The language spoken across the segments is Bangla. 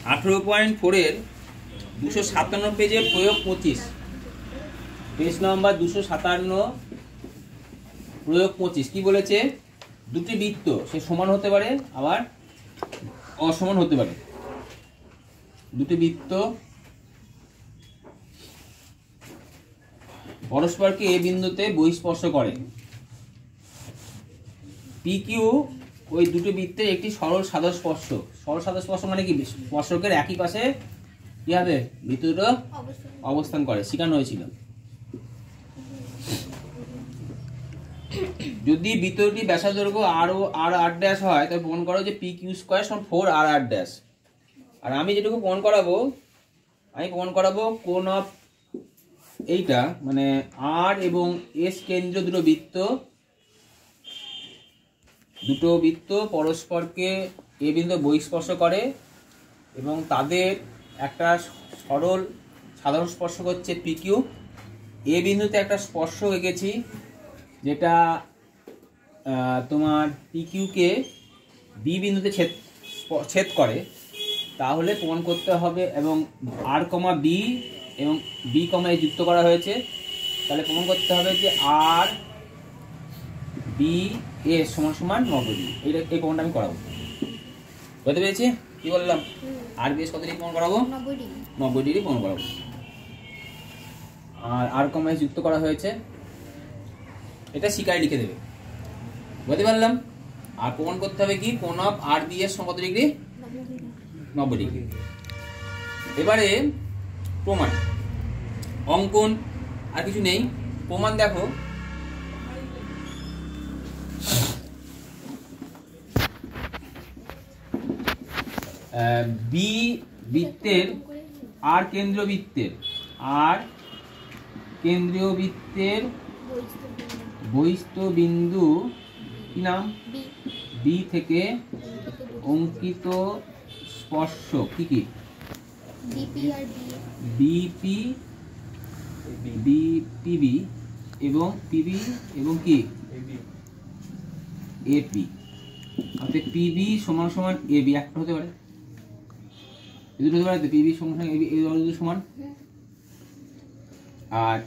18.4 এর 257 পেজে প্রয়োগ 25, পেজ নাম্বার 257, প্রয়োগ 25 কি বলেছে? দুটি বৃত্ত সে সমান হতে পারে আবার অসমান হতে পারে। দুটি বৃত্ত পরস্পরকে এ বিন্দুতে বহিঃস্পর্শ করে। পি কিউ ওই দুটি বৃত্তের একটি সরল সাদা স্পর্শক। সরল সাদা স্পর্শক মানে কি? স্পর্শকের একই পাশে কি হবে? বৃত্ত দুটো অবস্থান করে, শেখানো হয়েছিল। যদি বৃত্তটি ব্যাসার্ধ আর আর ড্যাশ হয় তাহলে প্রমাণ করো যে পি কিউ স্কয়ার সমান 4 আর আর ড্যাশ। আর আমি যেটুকু প্রমাণ করাবো কোণ অফ এইটা মানে আর এবং এস কেন্দ্র দুটো বৃত্ত পরস্পরকে এ বিন্দু বহিঃস্পর্শ করে এবং তাদের একটা সরল সাধারণ স্পর্শক হচ্ছে পি কিউ। এ বিন্দুতে একটা স্পর্শক এঁকেছি যেটা তোমার পি কিউকে বি বিন্দুতে ছেদ করে, তাহলে প্রমাণ করতে হবে। এবং আর কমা বি এবং বি কমা এ যুক্ত করা হয়েছে, তাহলে প্রমাণ করতে হবে যে আর বি এ সমান সমান 90 ডিগ্রি। এই প্রমাণটা আমি করাবো। বুঝতে পেরেছি কি বললাম? আর বি এস কত ডিগ্রি প্রমাণ করাবো? 90 ডিগ্রি প্রমাণ করাবো। আর কমা এ যুক্ত করা হয়েছে, এটা শিকারে লিখে দেবে। বুঝতে পারলাম? আর প্রমাণ করতে হবে কি? কোণ অফ আর বি এর কত ডিগ্রি? 90 ডিগ্রি। এবারে প্রমাণ, অঙ্কন আর কিছু নেই, প্রমাণ দেখো। বি বৃত্তের আর কেন্দ্রীয় বৃত্তের বহিস্থ বিন্দু কি নাম? বি থেকে অঙ্কিত স্পর্শক কি কি? বিপি, বিপিবি এবং পিবি এবং কি এপি। অর্থাৎ পিবি সমান সমান এবি একটা হতে পারে, এই দুটো হতে পারে। পিবি সমান সমান এবি, এই দুটো সমান। আর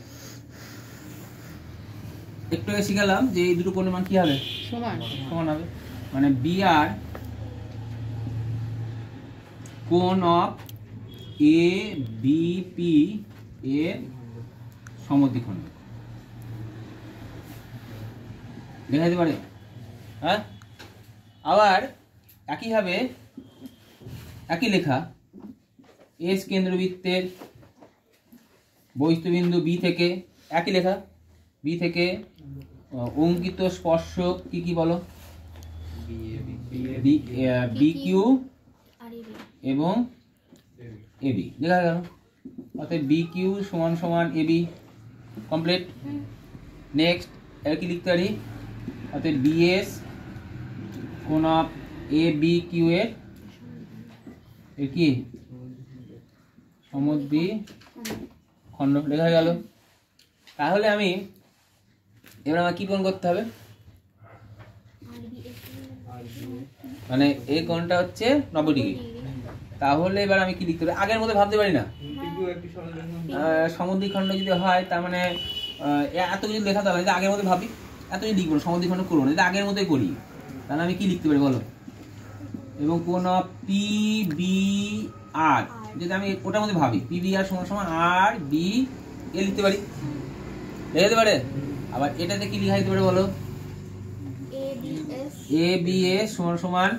একটু আগে শিখালাম যে এই দুটো কোণের মান কি হবে? সমান হবে। মানে বি আর কোণ অফ এ বিপি এর সমদ্বিখণ্ড লেখা যেতে পারে। হ্যাঁ, আবার একইভাবে একই লেখা এস কেন্দ্রবৃত্তের বহিস্থ বিন্দু বি থেকে, একই লেখা বি থেকে অঙ্কিত স্পর্শক কি কি বলো? বি কিউ এবং এবি লেখা গেল। অর্থাৎ বি কিউ সমান সমান এবি, কমপ্লিট। নেক্সট এর কি লিখতে পারি? অর্থাৎ বিএস কোণ অফ এ বি কিউ এর কি সমদ্বিখণ্ড লেখা গেল। তাহলে আমি এবার আমার কি প্রমাণ করতে হবে? মানে এই কোণটা হচ্ছে 90 ডিগ্রি। তাহলে এবার আমি কি লিখতে হবে? আগের মধ্যে ভাবতে পারি না। সমদ্বিখণ্ড যদি হয় তার মানে এত কিছু লেখা তো হবে। আগের মধ্যে ভাবি, এত কিছু লিখবো না, সমদ্বিখণ্ড করবো না, যদি আগের মধ্যে করি তাহলে আমি কি লিখতে পারি বলো? এবং কোণ পি বি আর, যদি আমি ওটার মধ্যে ভাবি পি বি আর সমান সমান আর বি এ লিখতে পারি, লেখা যেতে পারে। আবার এটাতে কি লেখা যেতে পারে বলো? এ বি এস সমান সমান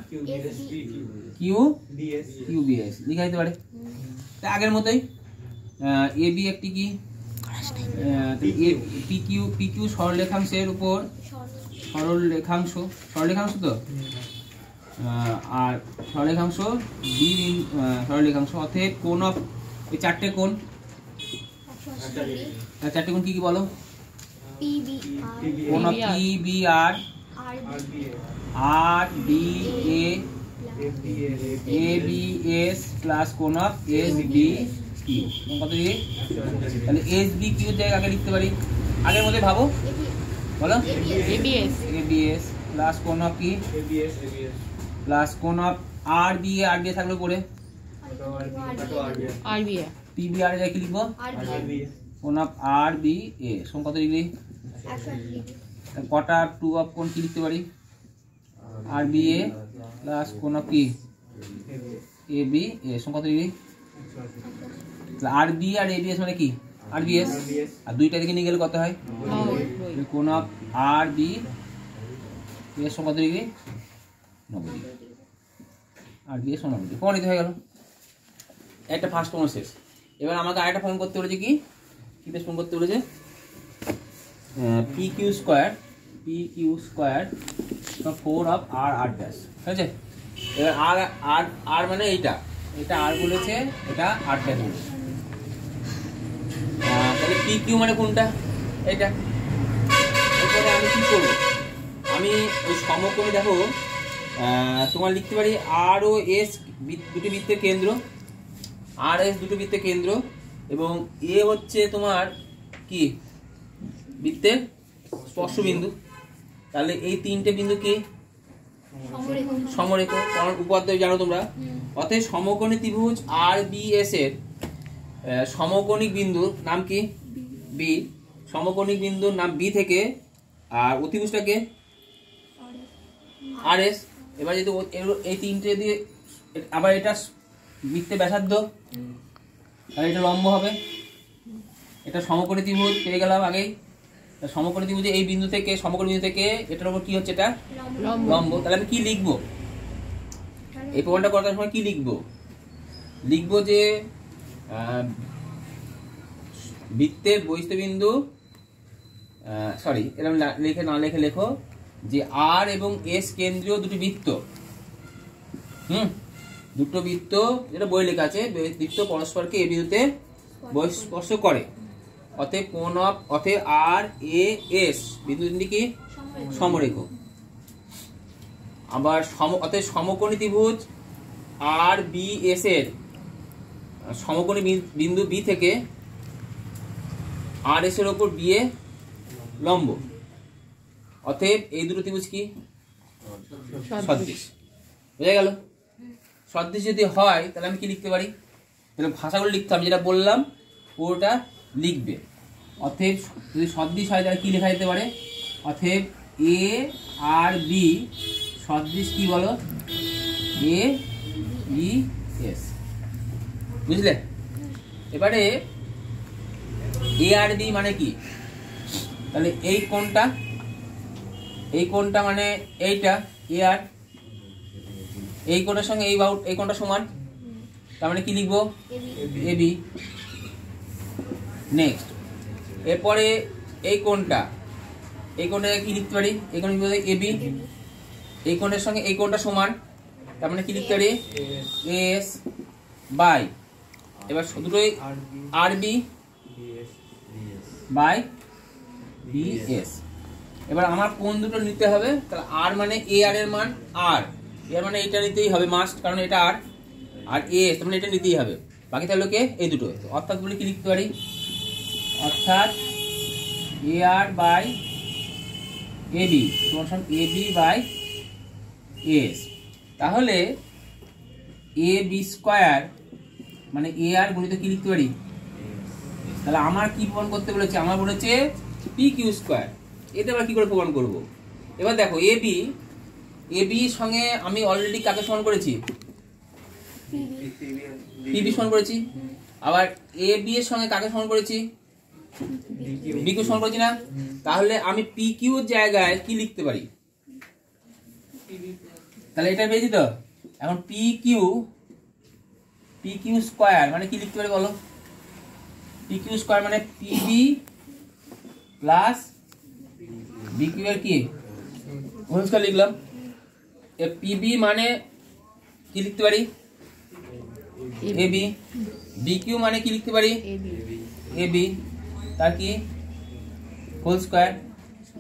কিউ বি এস লেখা যেতে পারে। আগের মতোই এ বি একটি কি পি কিউ সরলরেখাংশের উপর সরলরেখাংশ তো, আর সরলরেখাংশ বি সরলরেখাংশ। অতএব কোণ অফ এই চারটে কোণ কি কি বলো? কোণ of P B R R B A B S plus কোণ অফ এস বি কিউ কত ডিগ্রি? তাহলে এস বি কিউ জায়গায় আগে লিখতে পারি, আগের মধ্যে ভাবো বলো। এবিএস প্লাস কোণ অফ কি? প্লাস কোণ অফ আর বি থাকলো পরে RBA PB আর কি লিখবো কোণ অফ RBA সমান কত ডিগ্রি কটা টু অফ কোণ কি লিখতে পারি RBA প্লাস কোণ অফ কি ABA সমান কত ডিগ্রি RB আর ABS মানে কি RBS আর দুইটা দিকে নিয়ে গেলে কত হয় কোণ অফ RB এর সমান কত ডিগ্রি 90 ডিগ্রি RBS সমান 90 ডিগ্রি প্রমাণিত হয়ে গেল একটা ফার্স্ট প্রমাণ শেষ এবার আমাকে আরেকটা প্রমাণ করতে বলেছে কি বেশ প্রমাণ করতে বলেছে PQ square 4 of R dash ঠিক আছে এবার R মানে এটা R বলেছে এটা R ড্যাশ বলেছে তাহলে PQ মানে কোনটা এটা এরপরে আমি কি করব আমি ওই সমকোণে দেখো তোমার লিখতে পারি R ও S দুটো বৃত্তের কেন্দ্র RS দুটো বৃত্তের কেন্দ্র এবং A হচ্ছে তোমার কি বৃত্তের স্পর্শবিন্দু তাহলে এই তিনটে বিন্দু কি সমরেখ কারণ উপাদ্য জানো তোমরা অতএব সমকোণী ত্রিভুজ RBS এর সমকোণিক বিন্দুর নাম কি B সমকোণিক বিন্দুর নাম B থেকে আর অতিভুজটাকে RS এবার যদি এই তিনটে দিয়ে আবার এটা বৃত্তের ব্যাসার্ধ আর এটা লম্ব হবে এটা সমকোণী ত্রিভুজ পেয়ে গেলাম আগেই সমকোণী ত্রিভুজে এই বিন্দু থেকে সমকোণী বিন্দু থেকে এটার উপর কি হচ্ছে এটা লম্ব তাহলে আমি কি লিখবো এই প্রমাণটা করার সময় কি লিখবো যে বৃত্তের বহিঃস্থবিন্দু সরি এরকম লিখে লেখো যে R এবং S কেন্দ্রীয় দুটি বৃত্ত দুটো বৃত্ত যেটা বই লেখা আছে বৃত্ত পরস্পরকে এই বিন্দুতে স্পর্শ করে অতএব অতএব RAS বিন্দু তিনটি কি সমরেখ আবার অতএব সমকোণী ত্রিভুজ RBS এর সমকোণী বিন্দু B থেকে RS এর উপর BA লম্ব অতএব এই দুটো ত্রিভুজ কি সদৃশ বুঝা গেল সদৃশ যদি হয় তাহলে আমি কি লিখতে পারি তাহলে ভাষাগুলো লিখতে হবে যেটা বললাম পুরোটা লিখবে অতএব যদি সদৃশ হয় তাহলে কি লেখা যেতে পারে অতএব A আর B সদৃশ কি বলো ABS বুঝলে এবারে A আর B মানে কি তাহলে এই কোণটা মানে এইটা A আর এই কোণের সঙ্গে এই কোণটা সমান তার মানে কি লিখবো AB নেক্সট এরপরে এই কোণটা কি লিখতে পারি এই কোণ AB এই কোণের সঙ্গে এই কোণটা সমান তার মানে কি লিখতে পারি AS বাই এবার দুটোই RB বাই BS এবার আমার কোণ দুটো নিতে হবে তাহলে R মানে AR এর মান R এর মানে এটা নিতেই হবে মাস্ট কারণ এটা R আর AS মানে এটা নিতেই হবে বাকি তাহলে কে এই দুটো অর্থাৎ বলে কি লিখতে পারি অর্থাৎ AR বাই AB সমান AB বাই AS তাহলে AB স্কয়ার মানে AR গুণিত কি লিখতে পারি তাহলে আমার কি প্রমাণ করতে বলেছে আমার বলেছে PQ স্কয়ার এটা আবার কি করে প্রমাণ করব এবার দেখো AB সঙ্গে আমি অলরেডি কাকে সমান করেছি PB সমান করেছি আবার AB এর সঙ্গে কাকে সমান করেছি BQ সমান করেছি না তাহলে আমি PQ এর জায়গায় কি লিখতে পারি তাহলে এটা পেয়েছি তো এখন PQ স্কয়ার মানে কি লিখতে পারি বলো PQ স্কয়ার মানে PB প্লাস BQ এর কি হোল স্কয়ার লিখলাম PB মানে কি লিখতে পারি AB BQ মানে কি লিখতে পারি AB তার কি হোল স্কয়ার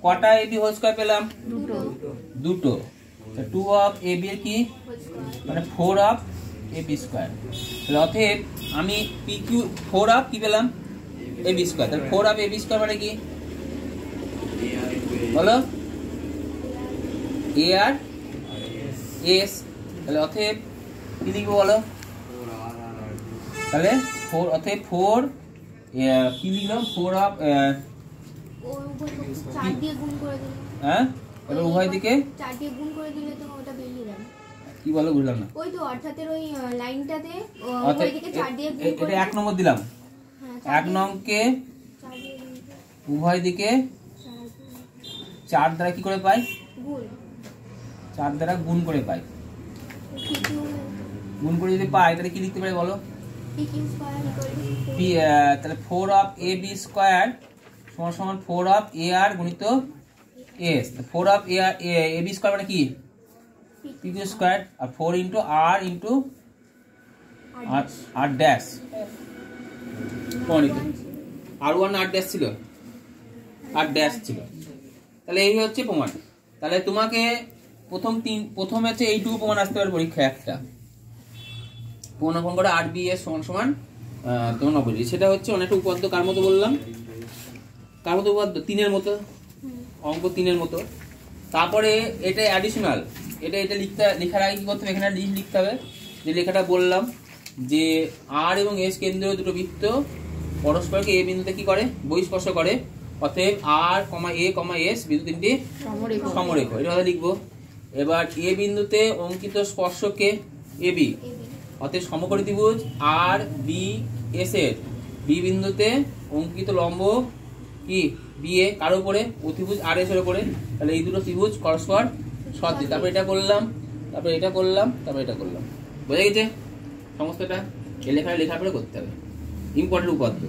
কটা AB হোল স্কয়ার পেলাম দুটো 2 অফ AB এর কি মানে 4 অফ AB স্কয়ার তাহলে অতএব আমি PQ 4 অফ কি পেলাম AB স্কয়ার তাহলে 4 অফ AB স্কয়ার মানে কি বলো AR S তাহলে অতএব কি লিখবো বলো তাহলে 4 অতএব 4 কি লিখলাম 4 অফ হ্যাঁ এবার উভয় দিকে 4 দিয়ে গুণ করে দিলে তো ওটা বেরিয়ে যাবে। কি বলো বুঝলাম না। ওই তো অর্থাৎ ওই লাইনটাতে উভয় দিকে 4 দিয়ে গুণ করে এটা 1 নম্বর দিলাম। হ্যাঁ 1 নংকে উভয় দিকে 4 দ্বারা কি করে পাই? গুণ। 4 দ্বারা গুণ করে পাই। গুণ করে যদি পাই তাহলে কি লিখতে পারি বলো? তাহলে 4 অফ এ বি স্কয়ার সমান সমান 4 অফ এ আর গুণিত S. 4 of A B square মানে কি? P Q square R 4 into R into R dash R one R dash ছিল, আর ড্যাশ ছিল। তাহলে এই হচ্ছে প্রমাণ। তাহলে তোমাকে প্রথম হচ্ছে এইটুকু প্রমাণ আসতে পারে পরীক্ষা একটা প্রমাণ করে আর বি এস সমান সমান তোমার 90। সেটা হচ্ছে অনেকটা উপাদ্য কার মতো বললাম, কার মতো উপাদ্য 3-এর মতো, অঙ্ক 3-এর মতো। তারপরে এটা অ্যাডিশনাল, এটা লেখার আগে কি করতে হবে? এখানে লিখতে হবে যে লেখাটা বললাম যে আর এবং এস কেন্দ্রীয় দুটো বৃত্ত পরস্পরকে এ বিন্দুতে কি করে? বহিঃস্পর্শ করে। অতএব আর এ এস বিন্দু তিনটি সমরেখ, এটা কথা লিখবো। এবার এ বিন্দুতে অঙ্কিত স্পর্শকে এ বি, অতএব সমকোণী ত্রিভুজ আর বি এস এর বি বিন্দুতে অঙ্কিত লম্ব কি বি এ কার উপরে? অতিভুজ আর এস এর উপরে। তাহলে এই দুটো ত্রিভুজ পরস্পর সদৃশ। তারপর এটা করলাম, তারপর এটা করলাম, তারপর এটা করলাম। বোঝা গেছে সমস্তটা? এই লেখার পরে করতে হবে ইম্পর্টেন্ট উপাদ্য।